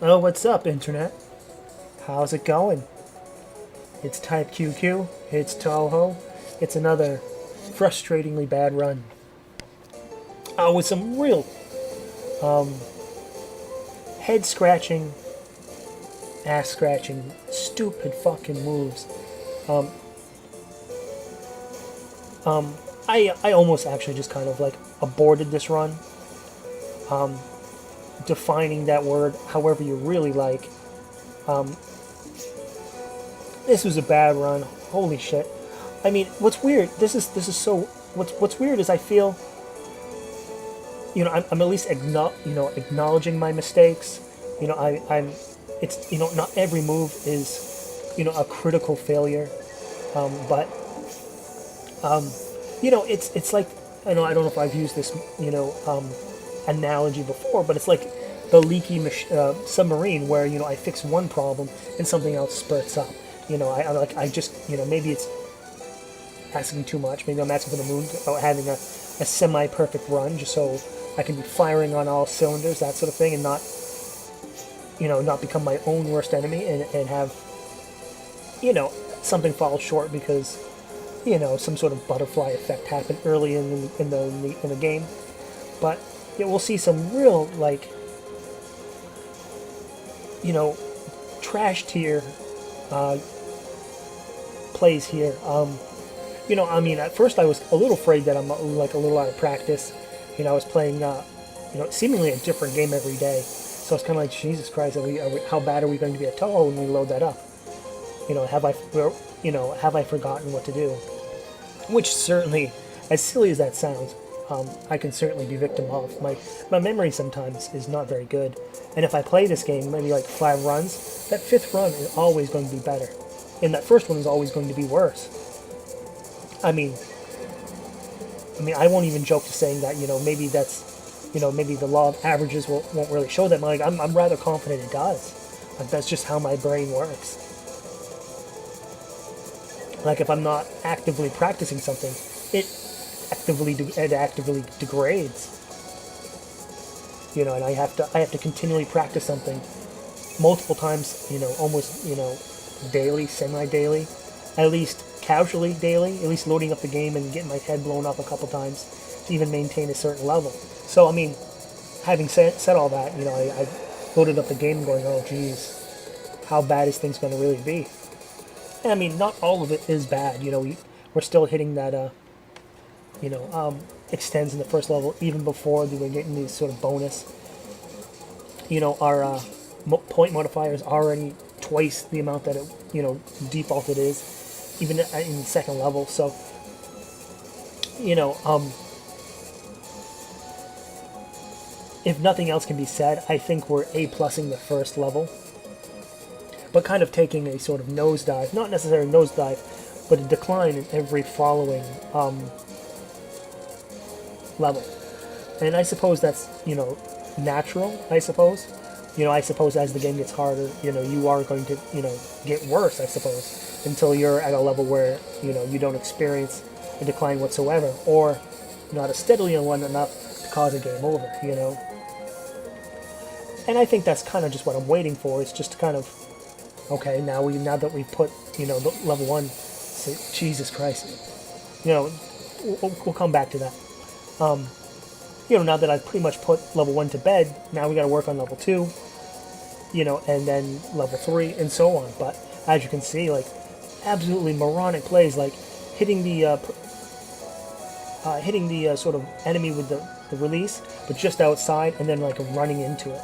Oh, what's up, Internet? How's it going? It's Type QQ, it's Touhou, it's another frustratingly bad run. With some real head scratching, ass scratching, stupid fucking moves. Um, I almost actually just kind of like aborted this run, defining that word however you really like. Um, this was a bad run. Holy shit. I mean, what's weird? This is so. What's weird is I feel, I'm at least acknowledging my mistakes. I'm. It's not every move is, a critical failure, but it's like I don't know if I've used this analogy before, but it's like the leaky submarine where I fix one problem and something else spurts up. I just maybe it's asking too much. Maybe I'm asking for the moon about having a semi-perfect run just so I can be firing on all cylinders, that sort of thing, and not become my own worst enemy and have something fall short because some sort of butterfly effect happened early in the game. But we'll see some real trash tier plays here. I mean, at first I was a little afraid that I'm like a little out of practice. I was playing, seemingly a different game every day. So it's kind of like, Jesus Christ, how bad are we going to be at Touhou when we load that up? Have I forgotten what to do? Which certainly, as silly as that sounds, I can certainly be victim of. My memory sometimes is not very good, and if I play this game maybe like 5 runs, that 5th run is always going to be better, and that first one is always going to be worse. I mean, I won't even joke to saying that maybe that's maybe the law of averages won't really show that. I'm rather confident it does. Like that's just how my brain works. Like if I'm not actively practicing something, it actively degrades. And I have to continually practice something multiple times. Almost daily, semi-daily, at least casually daily, at least loading up the game and getting my head blown up a couple times to even maintain a certain level. So I mean, having said all that, I loaded up the game going, oh geez, how bad is things going to really be? And I mean, not all of it is bad. We're still hitting that extends in the first level even before we're getting these sort of bonus. Our point modifier is already twice the amount that it defaulted is, even in the second level. So if nothing else can be said, I think we're A+ing the first level, but kind of taking a sort of nosedive, not necessarily nosedive, but a decline in every following level. And I suppose that's, natural, I suppose. I suppose as the game gets harder, you are going to, get worse, I suppose, until you're at a level where, you don't experience a decline whatsoever, or not a steadily one enough to cause a game over, And I think that's kind of just what I'm waiting for. It's just to kind of, okay, now that we've put, the level 1, say, Jesus Christ, we'll come back to that. Now that I've pretty much put level 1 to bed, now we got to work on level 2, and then level 3, and so on. But as you can see, like, absolutely moronic plays, like hitting the sort of enemy with the release, but just outside, and then like running into it.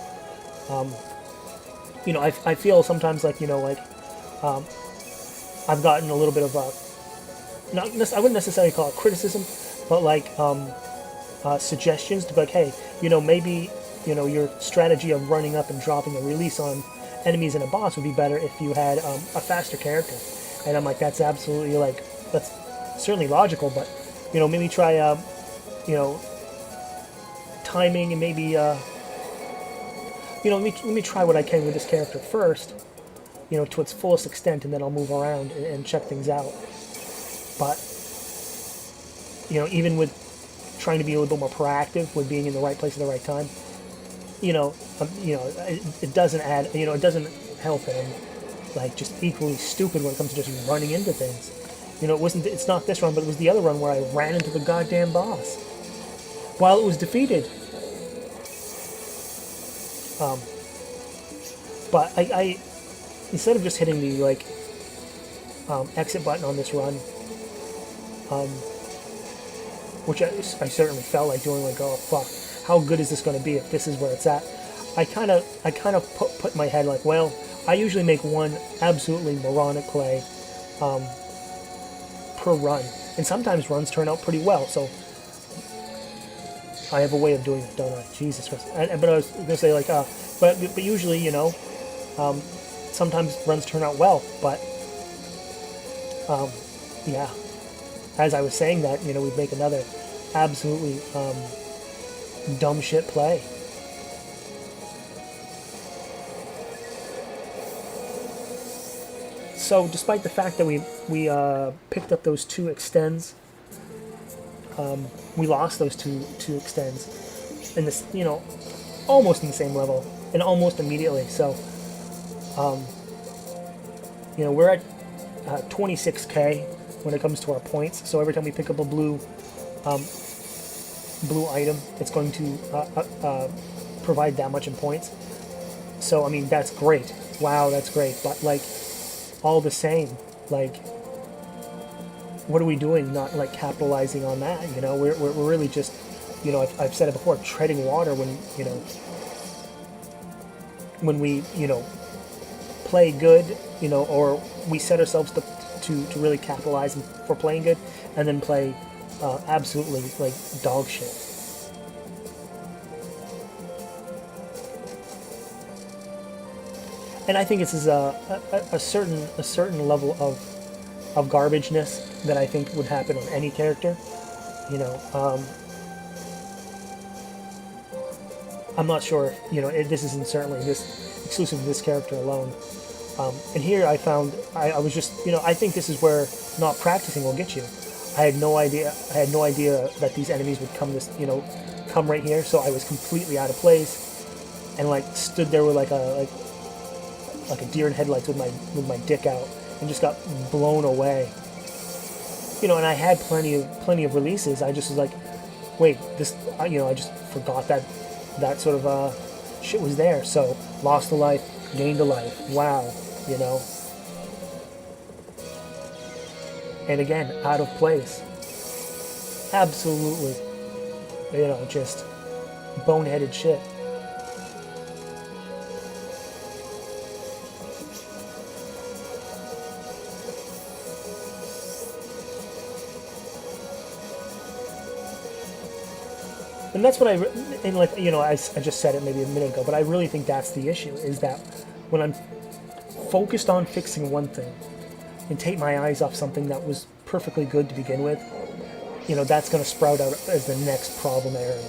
I feel sometimes like I've gotten a little bit of I wouldn't necessarily call it criticism, but like suggestions to be like, hey, maybe your strategy of running up and dropping a release on enemies in a boss would be better if you had a faster character. And I'm like, that's absolutely that's certainly logical, but maybe try timing and maybe let me try what I can with this character first, to its fullest extent, and then I'll move around and check things out. But even with trying to be a little bit more proactive with being in the right place at the right time, it doesn't add, it doesn't help that I'm like just equally stupid when it comes to just running into things. It's not this run, but it was the other run where I ran into the goddamn boss while it was defeated. But I instead of just hitting the exit button on this run, which I certainly felt like doing, like, oh fuck, how good is this going to be if this is where it's at? I kind of put in my head like, well, I usually make one absolutely moronic play per run, and sometimes runs turn out pretty well. So I have a way of doing it, don't I? Jesus Christ! But I was gonna say like, but usually, sometimes runs turn out well, but yeah. As I was saying that, we'd make another absolutely dumb shit play. So, despite the fact that we picked up those 2 extends, we lost those two extends in this, almost in the same level and almost immediately. So, we're at 26k when it comes to our points. So every time we pick up a blue item, it's going to provide that much in points. So I mean, that's great. Wow, that's great. But like, all the same, like, what are we doing? Not like capitalizing on that. We're really just, I've said it before, treading water when we play good, or we set ourselves to really capitalize for playing good, and then play absolutely like dog shit. And I think this is a certain level of garbageness that I think would happen on any character. I'm not sure if, this isn't certainly this exclusive to this character alone. And here I found, I was just, I think this is where not practicing will get you. I had no idea that these enemies would come come right here, so I was completely out of place, and like stood there with like a deer in headlights with my dick out, and just got blown away. And I had plenty of releases. I just was like, wait, this, I just forgot that sort of shit was there. So lost a life, gained a life. Wow. And again, out of place. Absolutely, just boneheaded shit. And that's what I just said it maybe a minute ago, but I really think that's the issue, is that when I'm focused on fixing one thing and take my eyes off something that was perfectly good to begin with, that's going to sprout out as the next problem area.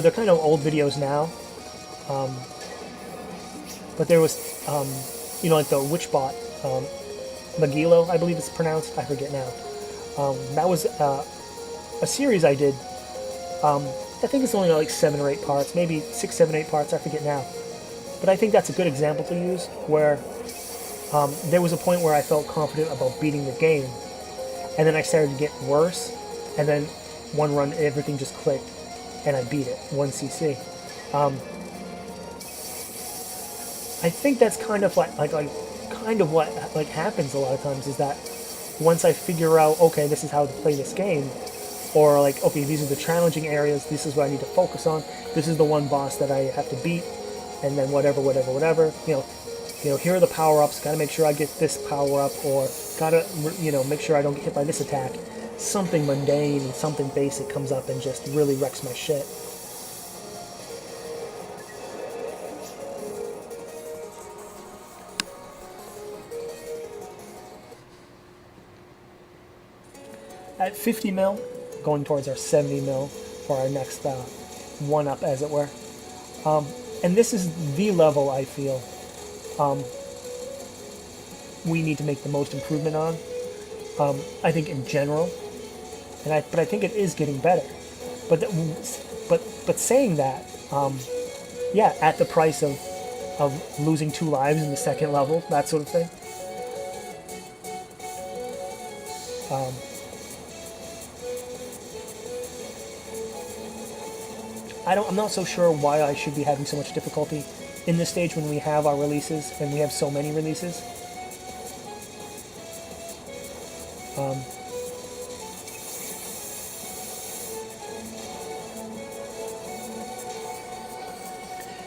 They're kind of old videos now, but there was, like the witch bot, Magilo, I believe it's pronounced, I forget now. That was a series I did. I think it's only like 7 or 8 parts, maybe 6, 7, 8 parts, I forget now. But I think that's a good example to use, where there was a point where I felt confident about beating the game, and then I started to get worse, and then one run, everything just clicked, and I beat it, 1 CC. I think that's kind of what happens a lot of times, is that once I figure out, okay, this is how to play this game, or like, okay, these are the challenging areas, this is what I need to focus on, this is the one boss that I have to beat, and then whatever, here are the power-ups, gotta make sure I get this power-up, or gotta, make sure I don't get hit by this attack. Something mundane and something basic comes up and just really wrecks my shit. At 50 mil, going towards our 70 mil for our next one-up, as it were. And this is the level I feel we need to make the most improvement on. I think in general, but I think it is getting better. But but saying that, yeah, at the price of losing 2 lives in the second level, that sort of thing. Um, I'm not so sure why I should be having so much difficulty in this stage when we have our releases and we have so many releases. Um,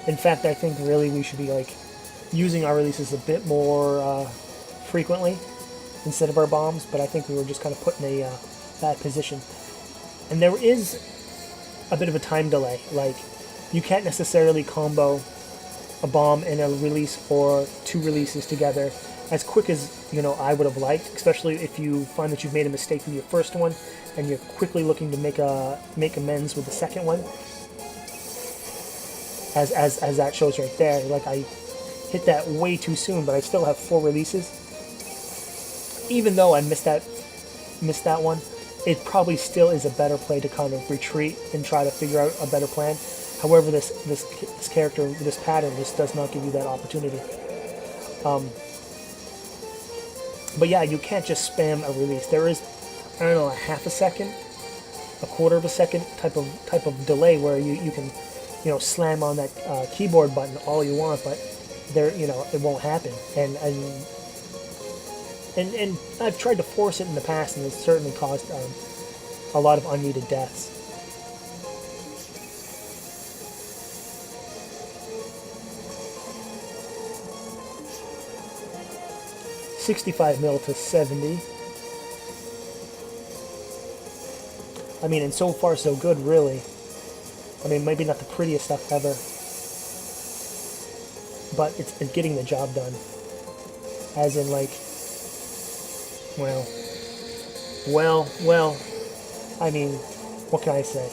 in fact, I think really we should be like using our releases a bit more frequently instead of our bombs. But I think we were just kind of put in a bad position, and there is a bit of a time delay. Like, you can't necessarily combo a bomb and a release or 2 releases together as quick as I would have liked, especially if you find that you've made a mistake with your first one and you're quickly looking to make amends with the second one. As that shows right there, like, I hit that way too soon, but I still have 4 releases. Even though I missed that one, it probably still is a better play to kind of retreat and try to figure out a better plan. However, this character, this pattern, just does not give you that opportunity. But yeah, you can't just spam a release. There is, I don't know, a half a second, a quarter of a second type of delay where you can, slam on that keyboard button all you want, but there, it won't happen. And I've tried to force it in the past, and it's certainly caused a lot of unneeded deaths. $65 mil to 70. I mean, and so far so good, really. I mean, maybe not the prettiest stuff ever, but it's getting the job done. As in, like, well. I mean, what can I say?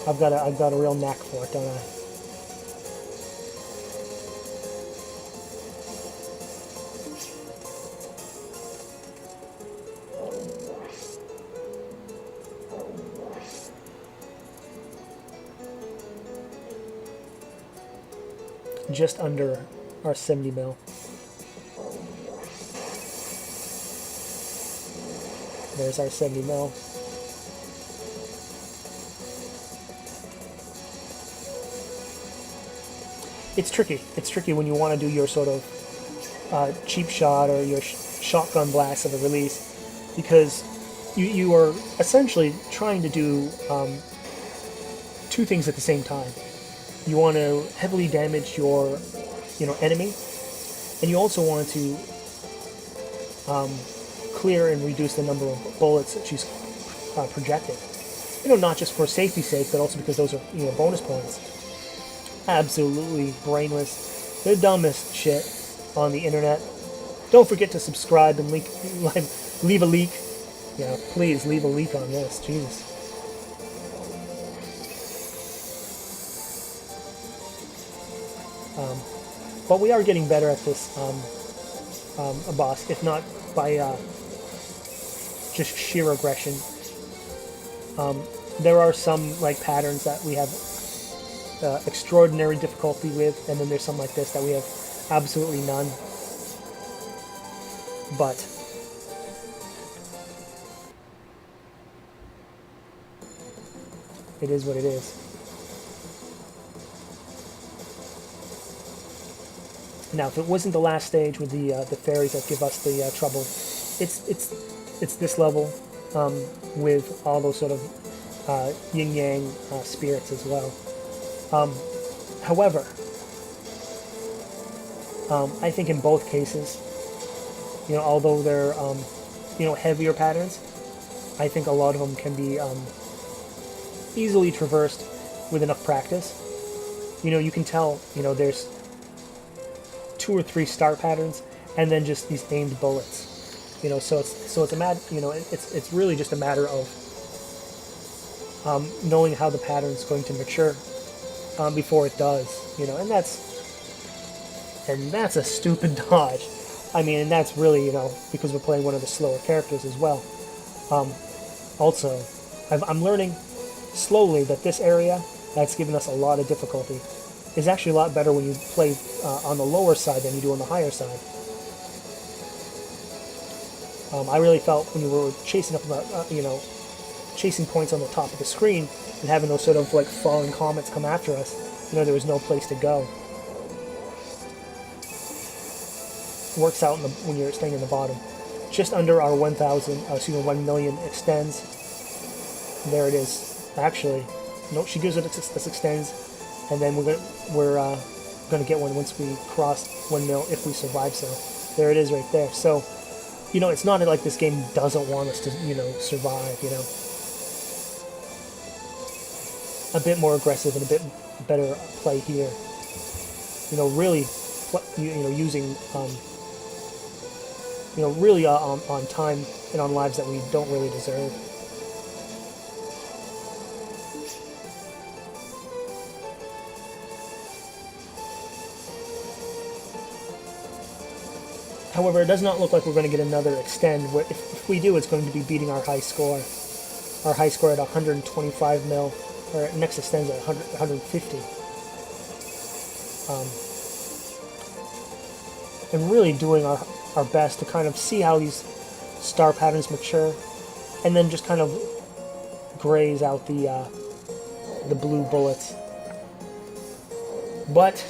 I've got a real knack for it, don't I? Just under our 70 mil. There's our 70 mil. It's tricky. It's tricky when you want to do your sort of cheap shot or your shotgun blast of a release, because you are essentially trying to do 2 things at the same time. You want to heavily damage your enemy, and you also want to clear and reduce the number of bullets that she's projecting. Not just for safety's sake, but also because those are bonus points. Absolutely brainless, the dumbest shit on the internet. Don't forget to subscribe and leave a leak. Yeah, please leave a leak on this. Jesus. But we are getting better at this boss, if not by just sheer aggression. There are some patterns that we have extraordinary difficulty with, and then there's some like this that we have absolutely none. But it is what it is. Now, if it wasn't the last stage with the fairies that give us the trouble, it's this level with all those sort of yin yang spirits as well. However, I think in both cases, although they're heavier patterns, I think a lot of them can be easily traversed with enough practice. You can tell there's 2 or 3 start patterns, and then just these aimed bullets. So it's a it's really just a matter of knowing how the pattern's going to mature before it does. And that's a stupid dodge. I mean, and that's really because we're playing one of the slower characters as well. Also, I'm learning slowly that this area that's given us a lot of difficulty is actually a lot better when you play on the lower side than you do on the higher side. I really felt when you were chasing up, chasing points on the top of the screen and having those sort of like falling comets come after us, there was no place to go. It works out when you're staying in the bottom. Just under our 1 million extends. There it is. Actually, no, she gives it this extends, and then we're gonna get one once we cross 1 mil if we survive. So there it is right there. So it's not like this game doesn't want us to survive. A bit more aggressive and a bit better play here. Really, using really on time and on lives that we don't really deserve. However, it does not look like we're going to get another extend. If we do, it's going to be beating our high score. Our high score at 125 mil, or next extends at 150. And really doing our best to kind of see how these star patterns mature, and then just kind of graze out the blue bullets. But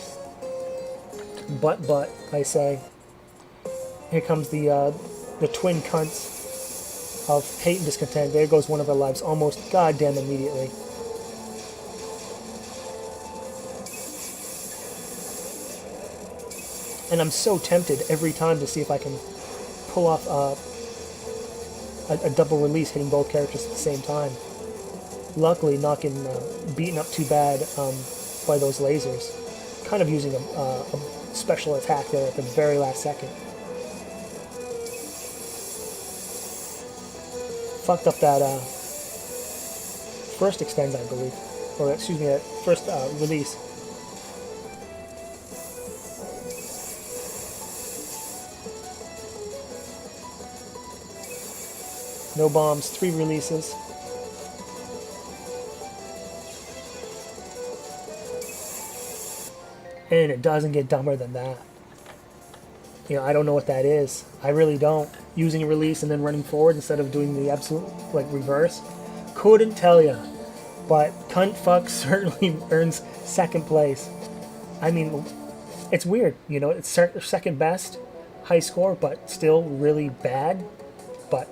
I say, here comes the twin cunts of hate and discontent. There goes one of our lives almost goddamn immediately. And I'm so tempted every time to see if I can pull off a double release, hitting both characters at the same time. Luckily, not getting beaten up too bad by those lasers. Kind of using a special attack there at the very last second. Fucked up that first extends, I believe. Or, excuse me, that first release. No bombs, 3 releases. And it doesn't get dumber than that. I don't know what that is. I really don't. Using a release and then running forward instead of doing the absolute, reverse. Couldn't tell you. But cunt fuck certainly earns second place. I mean, it's weird. It's second best high score, but still really bad. But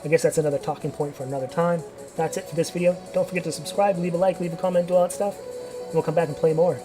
I guess that's another talking point for another time. That's it for this video. Don't forget to subscribe, leave a like, leave a comment, do all that stuff. And we'll come back and play more.